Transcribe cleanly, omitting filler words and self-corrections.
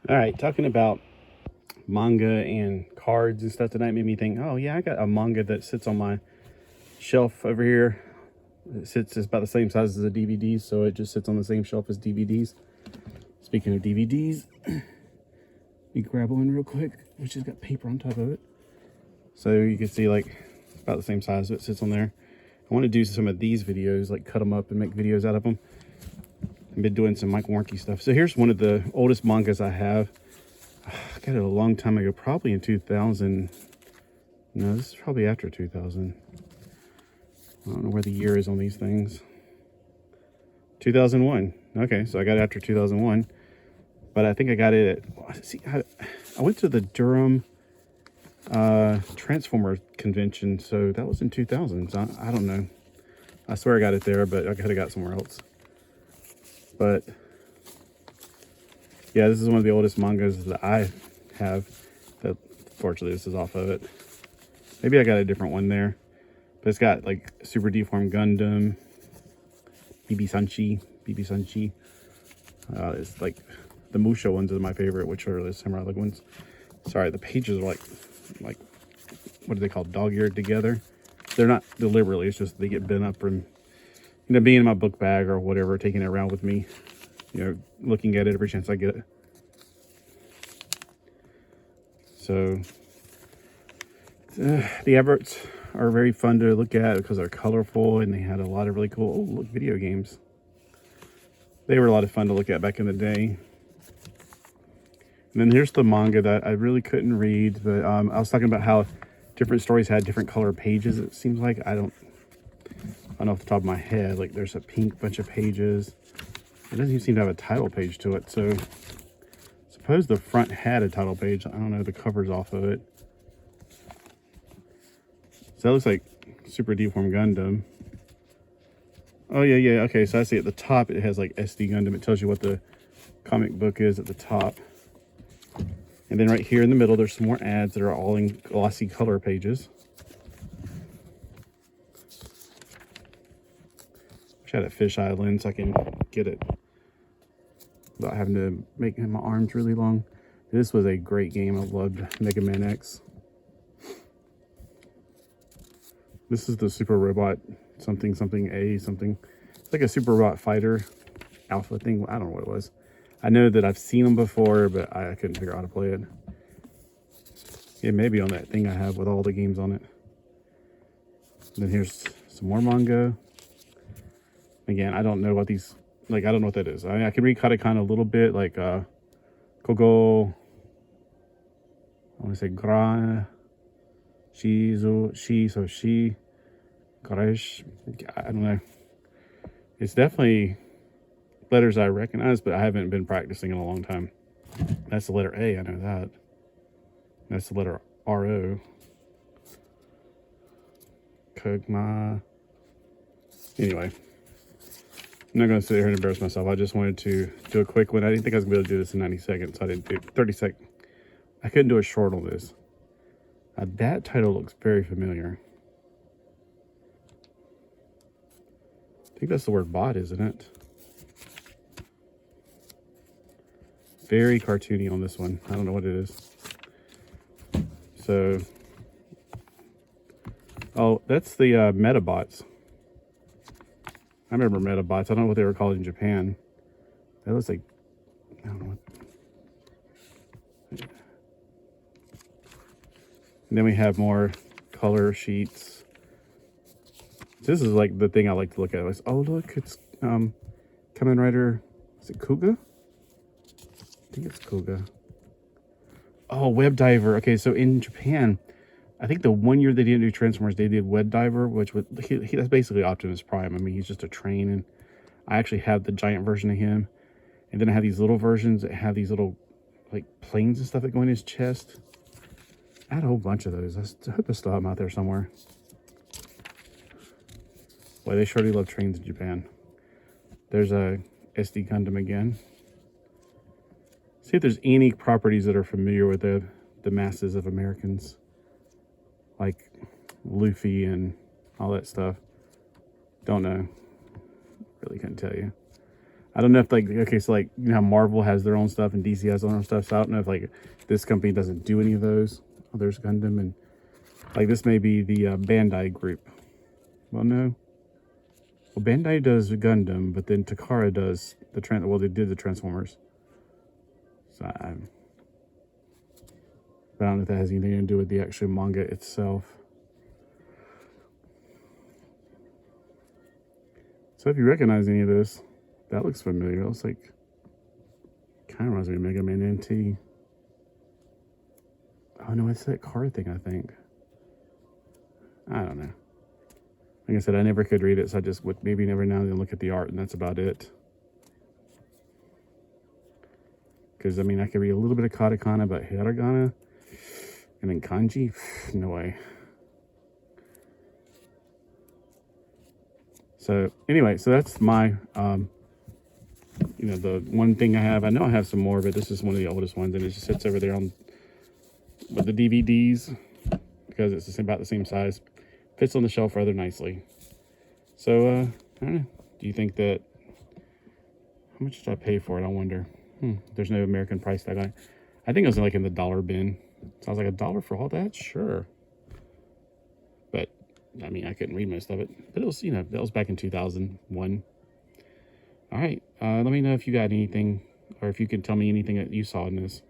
All right, talking about manga and cards and stuff tonight made me think, oh yeah, I got a manga that sits on my shelf over here. It's about the same size as the DVDs, so it just sits on the same shelf as DVDs. Speaking of DVDs, let me grab one real quick, which has got paper on top of it. So you can see like about the same size, so it sits on there. I want to do some of these videos, like cut them up and make videos out of them. I've been doing some Mike Warnke stuff. So here's one of the oldest mangas I have. I got it a long time ago, probably in 2000. No, this is probably after 2000. I don't know where the year is on these things. 2001. Okay, so I got it after 2001. But I think I got it at... See, I went to the Durham Transformer convention, so that was in 2000. So I don't know. I swear I got it there, but I could have got somewhere else. But yeah, this is one of the oldest mangas that I have. That fortunately this is off of it. Maybe I got a different one there. But it's got like Super Deformed Gundam, BB Sanchi. It's like the Musha ones are my favorite, which are the samurai looking ones. Sorry, the pages are like what are they called? Dog-eared together. They're not deliberately, it's just they get bent up from being in my book bag or whatever, taking it around with me, looking at it every chance I get it. So the adverts are very fun to look at because they're colorful and they had a lot of really cool, oh look, video games. They were a lot of fun to look at back in the day. And then here's the manga that I really couldn't read, but I was talking about how different stories had different color pages. It seems like I don't know off the top of my head. Like there's a pink bunch of pages. It doesn't even seem to have a title page to it. So suppose the front had a title page. I don't know, the cover's off of it. So that looks like Super Deformed Gundam. Oh yeah. Okay, so I see at the top it has like SD Gundam. It tells you what the comic book is at the top. And then right here in the middle, there's some more ads that are all in glossy color pages. Wish I had a fisheye lens so I can get it without having to make my arms really long. This was a great game. I loved Mega Man X. This is the Super Robot something. It's like a Super Robot Fighter Alpha thing. I don't know what it was. I know that I've seen them before, but I couldn't figure out how to play it. It may be on that thing I have with all the games on it. And then here's some more manga. Again, I don't know what these, like, I don't know what that is. I can read katakana a little bit, like, kogo, I want to say gra, shizu, she, garesh, I don't know. It's definitely letters I recognize, but I haven't been practicing in a long time. That's the letter A, I know that. That's the letter R-O. Kogma. Anyway, I'm not going to sit here and embarrass myself. I just wanted to do a quick one. I didn't think I was going to be able to do this in 90 seconds, so I didn't do 30 seconds. I couldn't do a short on this. That title looks very familiar. I think that's the word bot, isn't it? Very cartoony on this one. I don't know what it is. So, oh, that's the Metabots. I remember Metabots. I don't know what they were called in Japan. That looks like, I don't know what. And then we have more color sheets. This is like the thing I like to look at. It's, oh look, it's Kamen Rider. Is it Kuga? I think it's Kuga. Oh, Web Diver. Okay, so in Japan, I think the one year they didn't do Transformers, they did Web Diver, which was that's basically Optimus Prime. I mean, he's just a train, and I actually have the giant version of him, and then I have these little versions that have these little like planes and stuff that go in his chest. I had a whole bunch of those. I hope I still have them out there somewhere. Boy, they surely love trains in Japan. There's a SD Gundam again. See if there's any properties that are familiar with the masses of Americans. Like Luffy and all that stuff. Don't know. Really couldn't tell you. I don't know if like, okay, so like, you know how Marvel has their own stuff and DC has their own stuff. So I don't know if like this company doesn't do any of those. Oh, there's Gundam, and like this may be the Bandai group. Well, no. Well, Bandai does Gundam, but then Takara does well, they did the Transformers. So I don't know if that has anything to do with the actual manga itself. So if you recognize any of this, that looks familiar. It looks like, kind of reminds me of Mega Man NT. Oh no, it's that card thing, I think. I don't know. Like I said, I never could read it, so I just would maybe every now and then look at the art, and that's about it. Because, I mean, I could read a little bit of katakana, but hiragana and then kanji, no way. So anyway, so that's my, you know, the one thing I have. I know I have some more, but this is one of the oldest ones, and it just sits over there on with the DVDs because it's about the same size. Fits on the shelf rather nicely. So, I don't know. Do you think that, how much did I pay for it? I wonder. There's no American price tag on it. I think it was like in the dollar bin. Sounds like $1 for all that? Sure. But, I mean, I couldn't read most of it. But it was, you know, that was back in 2001. All right. Let me know if you got anything, or if you can tell me anything that you saw in this.